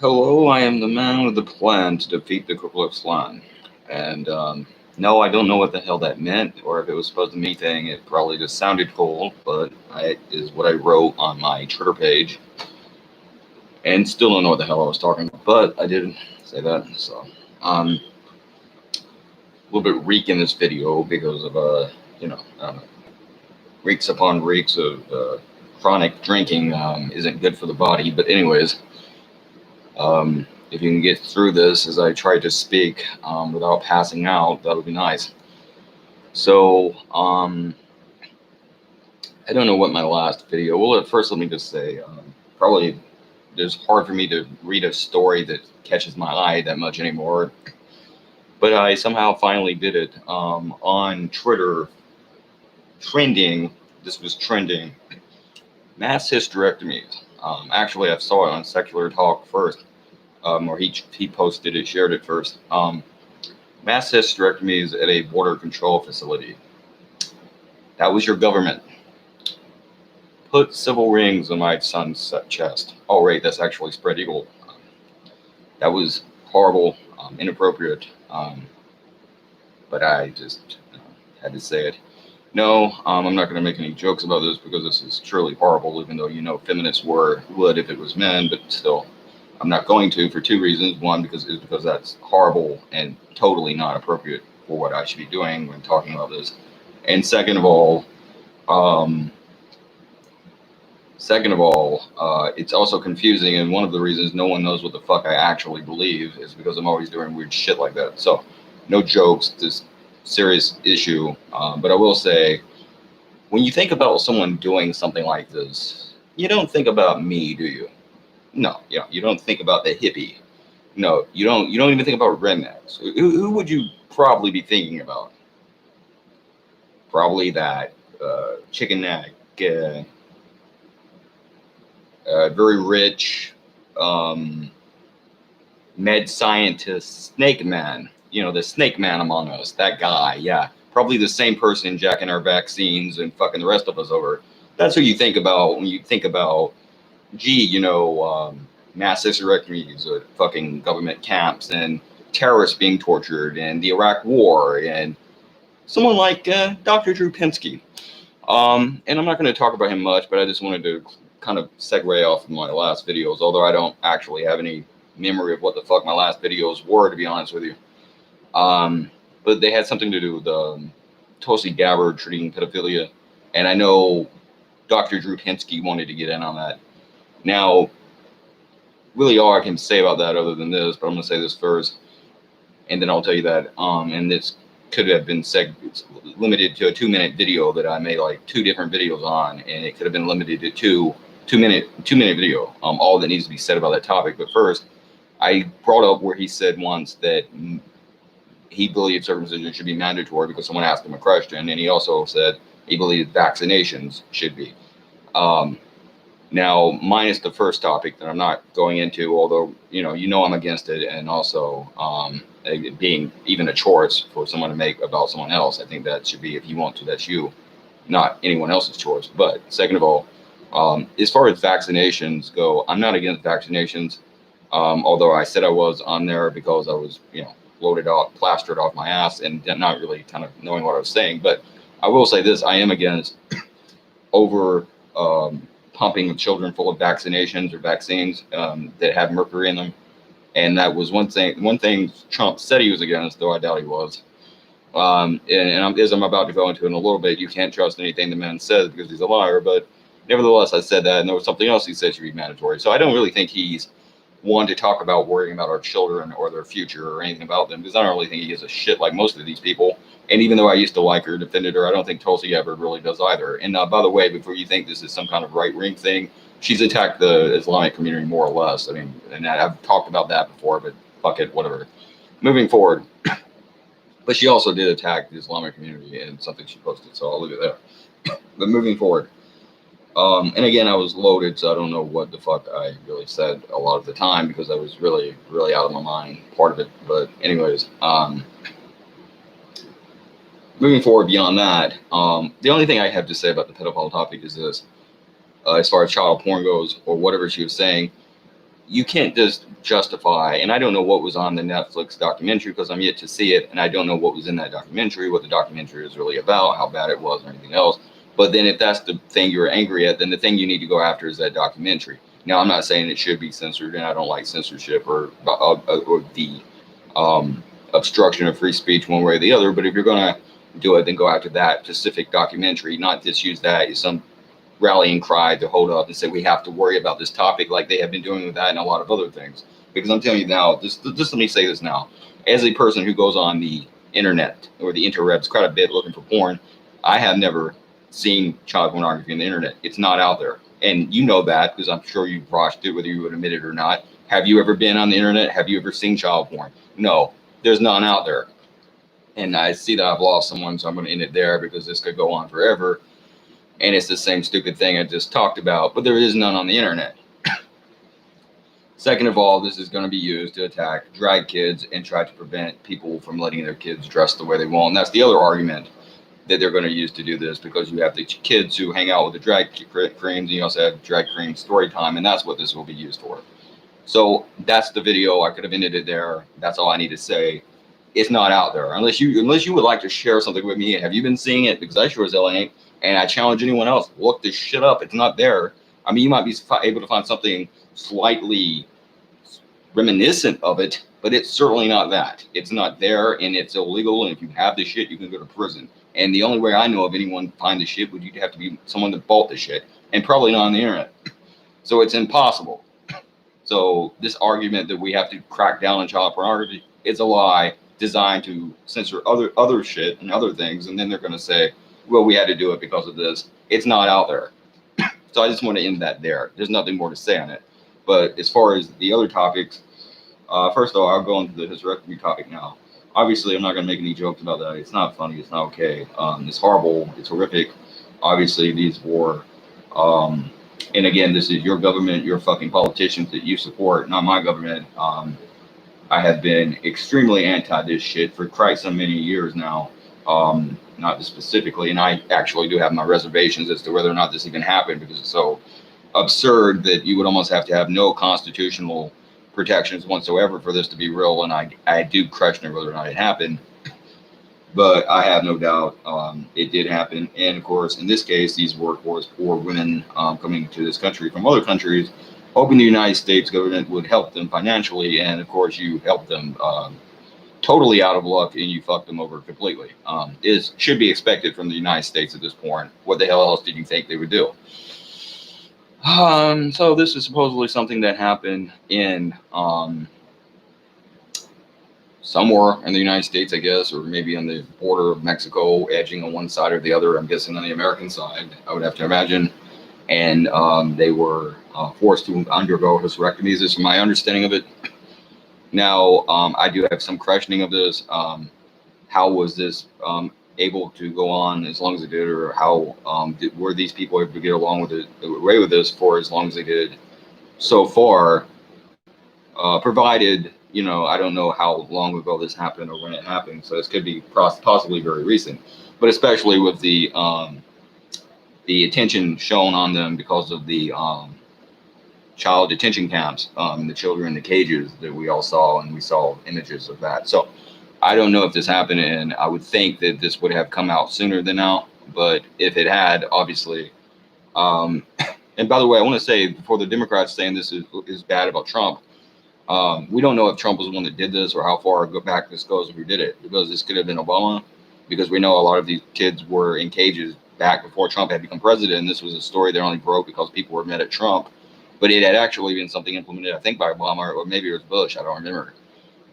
Hello, I am the man with the plan to defeat the Ku Klux Klan. And no, I don't know what the hell that meant, or if it was supposed to mean anything. It probably just sounded cool, but is what I wrote on my Twitter page. And still don't know what the hell I was talking about, but I did say that. So, a little bit reek in this video because of, reeks upon reeks of chronic drinking isn't good for the body. But, anyways. If you can get through this as I try to speak without passing out, that'll be nice. So, I don't know what my last video. Well, at first, let me just say, probably it's hard for me to read a story that catches my eye that much anymore. But I somehow finally did it on Twitter. Trending. This was trending. Mass hysterectomies. Actually, I saw it on Secular Talk first. Or he posted it, shared it first. Mass hysterectomies at a border control facility. That was your government. Put civil rings on my son's chest. Oh, right, that's actually spread eagle. That was horrible, inappropriate, but I just had to say it. No, I'm not going to make any jokes about this because this is truly horrible, even though feminists would if it was men, but still. I'm not going to for two reasons. One, because that's horrible and totally not appropriate for what I should be doing when talking about this. And second of all, it's also confusing. And one of the reasons no one knows what the fuck I actually believe is because I'm always doing weird shit like that. So, no jokes. This serious issue. But I will say, when you think about someone doing something like this, you don't think about me, do you? No, you don't think about the hippie. No, you don't even think about rednecks. Who would you probably be thinking about? Probably that chicken neck, very rich med scientist snake man. The snake man among us. That guy, yeah. Probably the same person jacking our vaccines and fucking the rest of us over. That's who you think about when you think about mass hysterectomies at fucking government camps and terrorists being tortured and the Iraq War and someone like Dr. Drew Pinsky. And I'm not going to talk about him much, but I just wanted to kind of segue off of my last videos, although I don't actually have any memory of what the fuck my last videos were, to be honest with you. But they had something to do with Tulsi Gabbard treating pedophilia, and I know Dr. Drew Pinsky wanted to get in on that. Now, really all I can say about that other than this, but I'm going to say this first, and then I'll tell you that, and this could have been limited to a 2-minute video that I made like 2 different videos on, and it could have been limited to two-minute video, all that needs to be said about that topic. But first, I brought up where he said once that he believed circumcision should be mandatory because someone asked him a question, and he also said he believed vaccinations should be. Now, minus the first topic that I'm not going into, although, I'm against it, and also it being even a choice for someone to make about someone else. I think that should be, if you want to, that's you, not anyone else's choice. But second of all, as far as vaccinations go, I'm not against vaccinations, although I said I was on there because I was, plastered off my ass and not really kind of knowing what I was saying. But I will say this, I am against over pumping children full of vaccinations or vaccines that have mercury in them. And that was one thing Trump said he was against, though I doubt he was. As I'm about to go into in a little bit, you can't trust anything the man says because he's a liar. But nevertheless, I said that, and there was something else he said should be mandatory. So I don't really think he's one to talk about worrying about our children or their future or anything about them, because I don't really think he gives a shit like most of these people. And even though I used to like her, defended her, I don't think Tulsi Gabbard really does either. And by the way, before you think this is some kind of right-wing thing, she's attacked the Islamic community more or less. I mean, and I've talked about that before, but fuck it, whatever. Moving forward. But she also did attack the Islamic community in something she posted, so I'll leave it there. But moving forward. And again, I was loaded, so I don't know what the fuck I really said a lot of the time because I was really, really out of my mind, part of it. But anyways, moving forward beyond that, the only thing I have to say about the pedophile topic is this. As far as child porn goes, or whatever she was saying, you can't just justify, and I don't know what was on the Netflix documentary because I'm yet to see it, and I don't know what was in that documentary, what the documentary is really about, how bad it was, or anything else. But then if that's the thing you're angry at, then the thing you need to go after is that documentary. Now, I'm not saying it should be censored, and I don't like censorship or the obstruction of free speech one way or the other. But if you're going to do it, then go after that specific documentary, not just use that as some rallying cry to hold up and say we have to worry about this topic like they have been doing with that and a lot of other things. Because I'm telling you now, just let me say this now, as a person who goes on the internet or the interwebs quite a bit looking for porn, I have never seen child pornography on the internet. It's not out there. And you know that because I'm sure you've watched it, whether you would admit it or not. Have you ever been on the internet? Have you ever seen child porn? No, there's none out there. And I see that I've lost someone, so I'm going to end it there because this could go on forever. And it's the same stupid thing I just talked about, but there is none on the internet. Second of all, this is going to be used to attack drag kids and try to prevent people from letting their kids dress the way they want. And that's the other argument that they're going to use to do this, because you have the kids who hang out with the drag queens, and you also have drag queen story time, and that's what this will be used for. So that's the video. I could have ended it there. That's all I need to say. It's not out there unless you would like to share something with me. Have you been seeing it? Because I sure as hell ain't. And I challenge anyone else, look this shit up. It's not there. I mean, you might be able to find something slightly reminiscent of it, but it's certainly not that. It's not there, and it's illegal. And if you have this shit, you can go to prison. And the only way I know of anyone find the shit would you have to be someone that bought the shit, and probably not on the internet. So it's impossible. So this argument that we have to crack down on child pornography is a lie designed to censor other shit and other things, and then they're going to say, well, we had to do it because of this. It's not out there. So I just want to end that there. There's nothing more to say on it. But as far as the other topics, first of all, I'll go into the hysterectomy topic now. Obviously, I'm not going to make any jokes about that. It's not funny. It's not okay. It's horrible. It's horrific. Obviously, these were, and again, this is your government, your fucking politicians that you support, not my government. I have been extremely anti this shit for quite so many years now. Not specifically, and I actually do have my reservations as to whether or not this even happened, because it's so absurd that you would almost have to have no constitutional protections whatsoever for this to be real, and I do question whether or not it happened, but I have no doubt it did happen. And of course, in this case, these were, of course, poor women coming to this country from other countries, hoping the United States government would help them financially, and of course, you helped them totally out of luck, and you fucked them over completely. Should be expected from the United States at this point. What the hell else did you think they would do? So this is supposedly something that happened in somewhere in the United States, I guess, or maybe on the border of Mexico, edging on one side or the other. I'm guessing on the American side, I would have to imagine. And they were forced to undergo hysterectomies. This is my understanding of it. Now, I do have some questioning of this. How was this able to go on as long as it did, or how were these people able to get along with it, away with this for as long as they did so far? Provided, I don't know how long ago this happened or when it happened, so this could be possibly very recent. But especially with the attention shown on them because of the child detention camps, and the children in the cages that we all saw, and we saw images of that. So I don't know if this happened, and I would think that this would have come out sooner than now. But if it had, obviously, and by the way, I want to say, before the Democrats saying this is bad about Trump, we don't know if Trump was the one that did this or how far back this goes if he did it, because this could have been Obama, because we know a lot of these kids were in cages back before Trump had become president. And this was a story that only broke because people were mad at Trump. But it had actually been something implemented, I think, by Obama, or maybe it was Bush. I don't remember.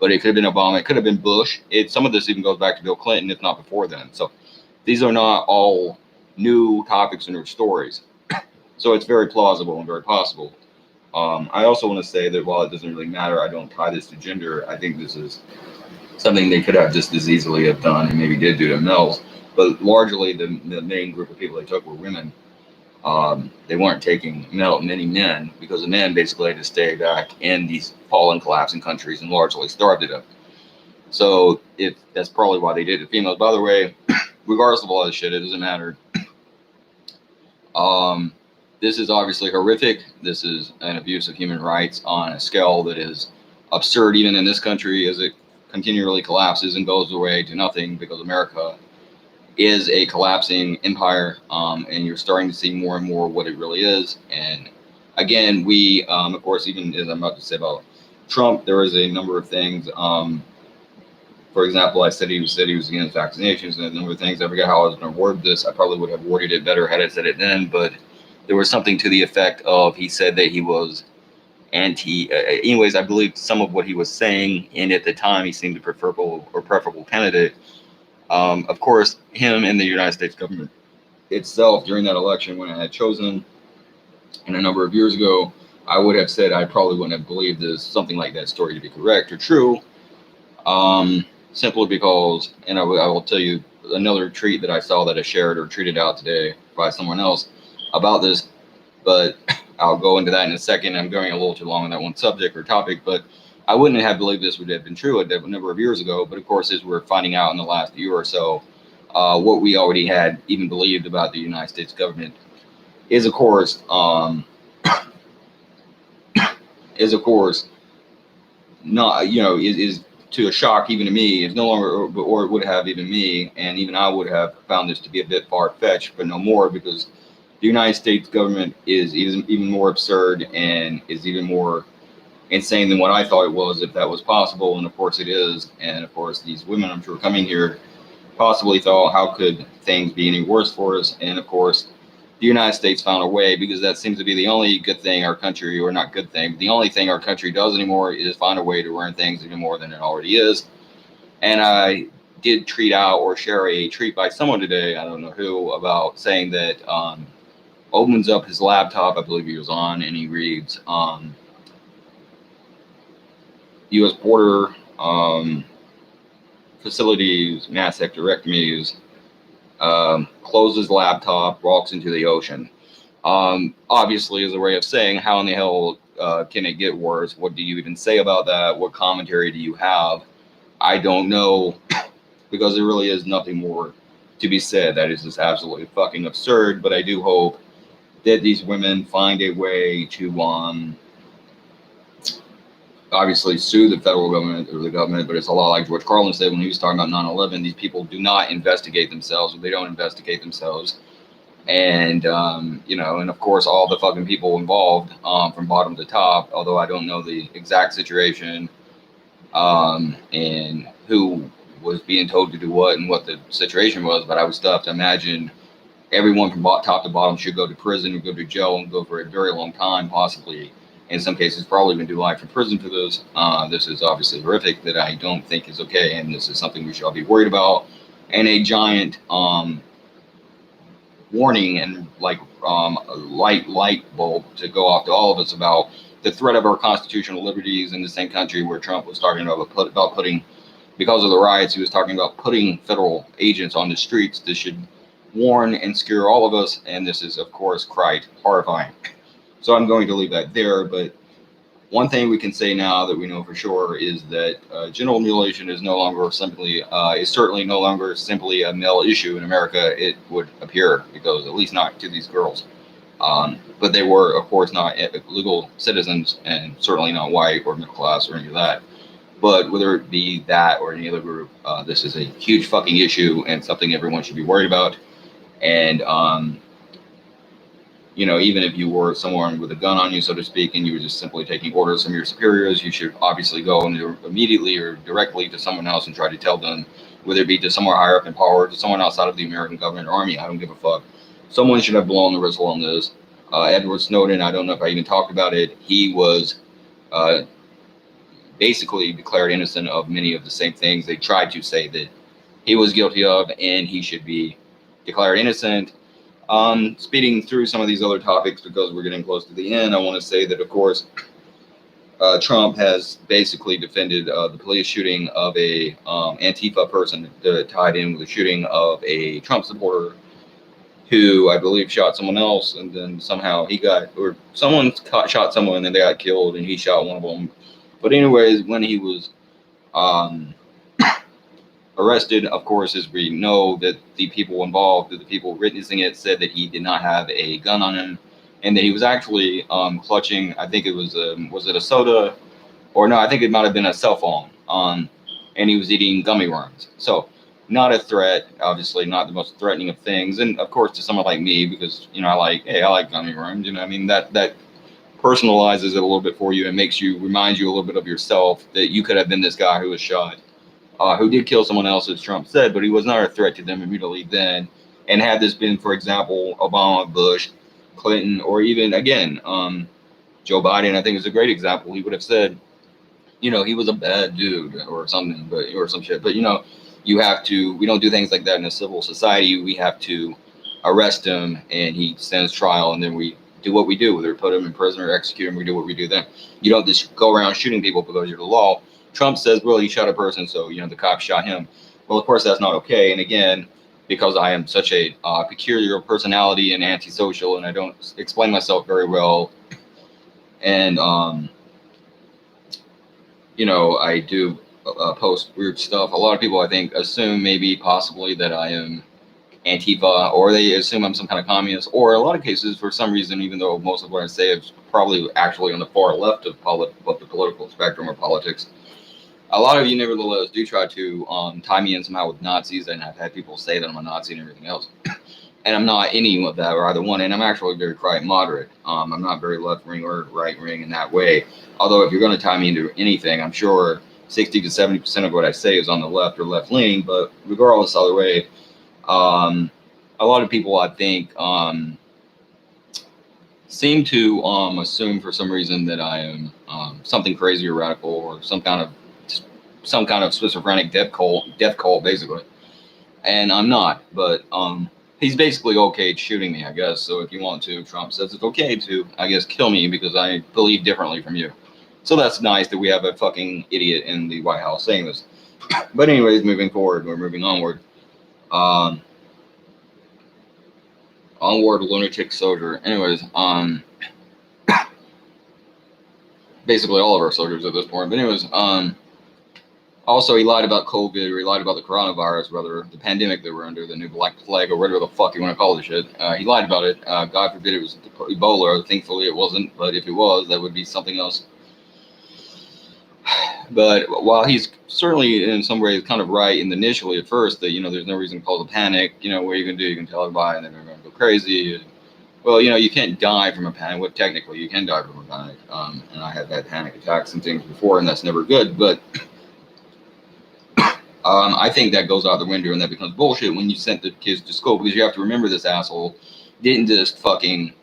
But it could have been Obama. It could have been Bush. Some of this even goes back to Bill Clinton, if not before then. So these are not all new topics and new stories. So it's very plausible and very possible. I also want to say that while it doesn't really matter, I don't tie this to gender. I think this is something they could have just as easily have done, and maybe did do to males. But largely, the main group of people they took were women. They weren't taking many men, because the men basically had to stay back in these fallen, collapsing countries and largely starved to death. So that's probably why they did it. Females, by the way, regardless of all this shit, it doesn't matter. This is obviously horrific. This is an abuse of human rights on a scale that is absurd, even in this country, as it continually collapses and goes away to nothing because America is a collapsing empire, and you're starting to see more and more what it really is. And again, we, of course, even as I'm about to say about Trump, there is a number of things. For example, I said he was against vaccinations and a number of things. I forget how I was going to word this. I probably would have worded it better had I said it then, but there was something to the effect of he said that he was anti. Anyways, I believe some of what he was saying, and at the time he seemed a preferable candidate. Of course, him and the United States government itself during that election when I had chosen, and a number of years ago, I would have said I probably wouldn't have believed this something like that story to be correct or true. Simply because, and I will tell you another tweet that I saw that I shared or tweeted out today by someone else about this, but I'll go into that in a second. I'm going a little too long on that one subject or topic, but I wouldn't have believed this would have been true a number of years ago. But of course, as we're finding out in the last year or so, what we already had even believed about the United States government is, of course, not, is to a shock even to me. It's no longer, or it would have even me, and even I would have found this to be a bit far-fetched, but no more, because the United States government is even more absurd and is even more insane than what I thought it was, if that was possible. And of course it is. And of course these women, I'm sure, coming here possibly thought, how could things be any worse for us? And of course the United States found a way, because that seems to be the only good thing our country, or not good thing, but the only thing our country does anymore is find a way to ruin things even more than it already is. And I did tweet out or share a tweet by someone today, I don't know who, about saying that opens up his laptop, I believe he was on, and he reads U.S. border facilities, mass hysterectomies, closes laptop, walks into the ocean. Obviously, is a way of saying, how in the hell can it get worse? What do you even say about that? What commentary do you have? I don't know, because there really is nothing more to be said. That is just absolutely fucking absurd. But I do hope that these women find a way to obviously sue the federal government or the government. But it's a lot like George Carlin said when he was talking about 9/11. These people do not investigate themselves, or they don't investigate themselves. And and of course all the fucking people involved, from bottom to top, although I don't know the exact situation, and who was being told to do what and what the situation was, but I would still have to imagine everyone from top to bottom should go to prison or go to jail and go for a very long time, possibly in some cases probably even do life in prison for this. This is obviously horrific, that I don't think is okay, and this is something we should all be worried about. And a giant warning and light bulb to go off to all of us about the threat of our constitutional liberties in the same country where Trump was talking about putting, because of the riots, he was talking about putting federal agents on the streets. This should warn and scare all of us, and this is, of course, quite horrifying. So I'm going to leave that there, but one thing we can say now that we know for sure is that genital mutilation is certainly no longer simply a male issue in America. It would appear, because at least not to these girls. But they were, of course, not legal citizens, and certainly not white or middle class or any of that. But whether it be that or any other group, this is a huge fucking issue and something everyone should be worried about. And even if you were someone with a gun on you, so to speak, and you were just simply taking orders from your superiors, you should obviously go immediately or directly to someone else and try to tell them, whether it be to somewhere higher up in power, to someone outside of the American government or army. I don't give a fuck. Someone should have blown the whistle on this. Edward Snowden, I don't know if I even talked about it. He was basically declared innocent of many of the same things they tried to say that he was guilty of, and he should be declared innocent. Speeding through some of these other topics because we're getting close to the end, I want to say that, of course, Trump has basically defended the police shooting of a Antifa person tied in with the shooting of a Trump supporter who I believe shot someone else, and then somehow someone shot someone and they got killed, and he shot one of them. But anyways, when he was arrested, of course, as we know, that the people involved, the people witnessing it, said that he did not have a gun on him. and that he was actually clutching. I think it was it a soda, or no? I think it might have been a cell phone. And he was eating gummy worms. So not a threat, obviously not the most threatening of things. And of course, to someone like me, because I like, hey, I like gummy worms. I mean that personalizes it a little bit for you and reminds you a little bit of yourself that you could have been this guy who was shot, who did kill someone else, as Trump said, but he was not a threat to them immediately then. And had this been, for example, Obama, Bush, Clinton, or even again, Joe Biden, I think is a great example. He would have said, he was a bad dude or something, or some shit. But we don't do things like that in a civil society. We have to arrest him, and he stands trial, and then we do what we do, whether put him in prison or execute him. We do what we do then. You don't just go around shooting people because you're the law. Trump says, well, he shot a person, so the cops shot him. Well, of course that's not okay. And again, because I am such a peculiar personality and antisocial, and I don't explain myself very well, and I do post weird stuff. A lot of people, I think, assume maybe possibly that I am antifa, or they assume I'm some kind of communist, or in a lot of cases, for some reason, even though most of what I say is probably actually on the far left of the political spectrum or politics, a lot of you nevertheless do try to tie me in somehow with Nazis, and I've had people say that I'm a Nazi and everything else. And I'm not any of that or either one, and I'm actually very quite moderate. I'm not very left wing or right wing in that way. Although if you're going to tie me into anything, I'm sure 60 to 70% of what I say is on the left or left leaning. But regardless, either way, a lot of people, I think, seem to assume for some reason that I am something crazy or radical or some kind of schizophrenic death cult, basically. And I'm not, but he's basically okay shooting me, I guess. So if you want to, Trump says it's okay to, I guess, kill me because I believe differently from you. So that's nice that we have a fucking idiot in the White House saying this. But anyways, moving forward, we're moving onward. Onward, lunatic soldier. Anyways, basically all of our soldiers at this point. But anyways, also, he lied about COVID, or he lied about the coronavirus, rather, the pandemic that we're under, the new Black Plague, or whatever the fuck you want to call this shit. He lied about it. God forbid it was Ebola. Thankfully, it wasn't. But if it was, that would be something else. But while he's certainly in some ways kind of right initially at first, that there's no reason to cause a panic. What are you gonna do? You can tell everybody, and then they're gonna go crazy. Well, you can't die from a panic. Well, technically, you can die from a panic. And I have had panic attacks and things before, and that's never good. But I think that goes out the window, and that becomes bullshit when you sent the kids to school, because you have to remember this asshole didn't just fucking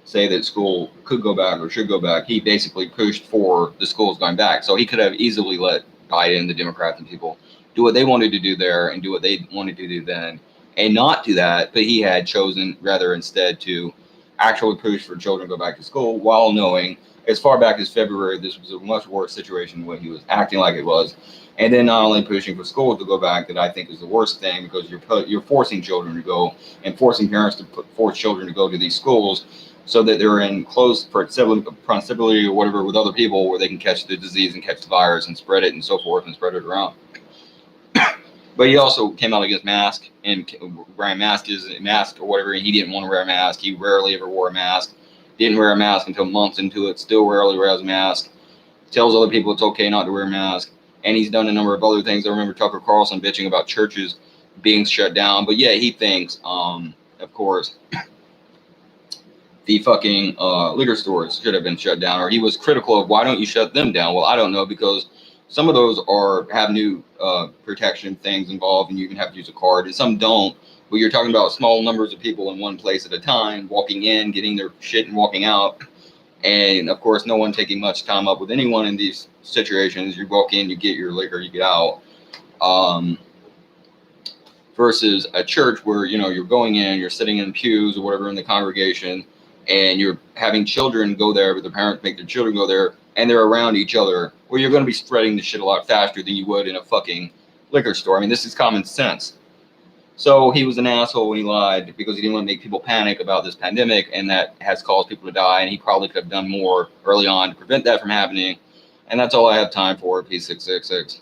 say that school could go back or should go back. He basically pushed for the schools going back. So he could have easily let Biden, the Democrats, and people do what they wanted to do there and do what they wanted to do then, and not do that. But he had chosen rather instead to actually push for children to go back to school, while knowing as far back as February this was a much worse situation when he was acting like it was. And then not only pushing for schools to go back, that I think is the worst thing, because you're forcing children to go, and forcing parents to force children to go to these schools so that they're in close proximity or whatever with other people, where they can catch the disease and catch the virus and spread it and so forth and spread it around. But he also came out against masks and wearing mask or whatever. And he didn't want to wear a mask. He rarely ever wore a mask. Didn't wear a mask until months into it. Still rarely wears a mask. Tells other people it's okay not to wear a mask. And he's done a number of other things. I remember Tucker Carlson bitching about churches being shut down. But yeah, he thinks, of course, the fucking liquor stores should have been shut down. Or he was critical of, why don't you shut them down? Well, I don't know, because some of those have new protection things involved, and you can have to use a card, and some don't. But you're talking about small numbers of people in one place at a time, walking in, getting their shit, and walking out. And of course, no one taking much time up with anyone in these situations. You walk in, you get your liquor, you get out. Versus a church where you're going in, you're sitting in pews or whatever in the congregation, and you're having children go there, but the parents make their children go there, and they're around each other, where you're going to be spreading the shit a lot faster than you would in a fucking liquor store. I mean, this is common sense. So he was an asshole when he lied, because he didn't want to make people panic about this pandemic, and that has caused people to die, and he probably could have done more early on to prevent that from happening. And that's all I have time for. P666.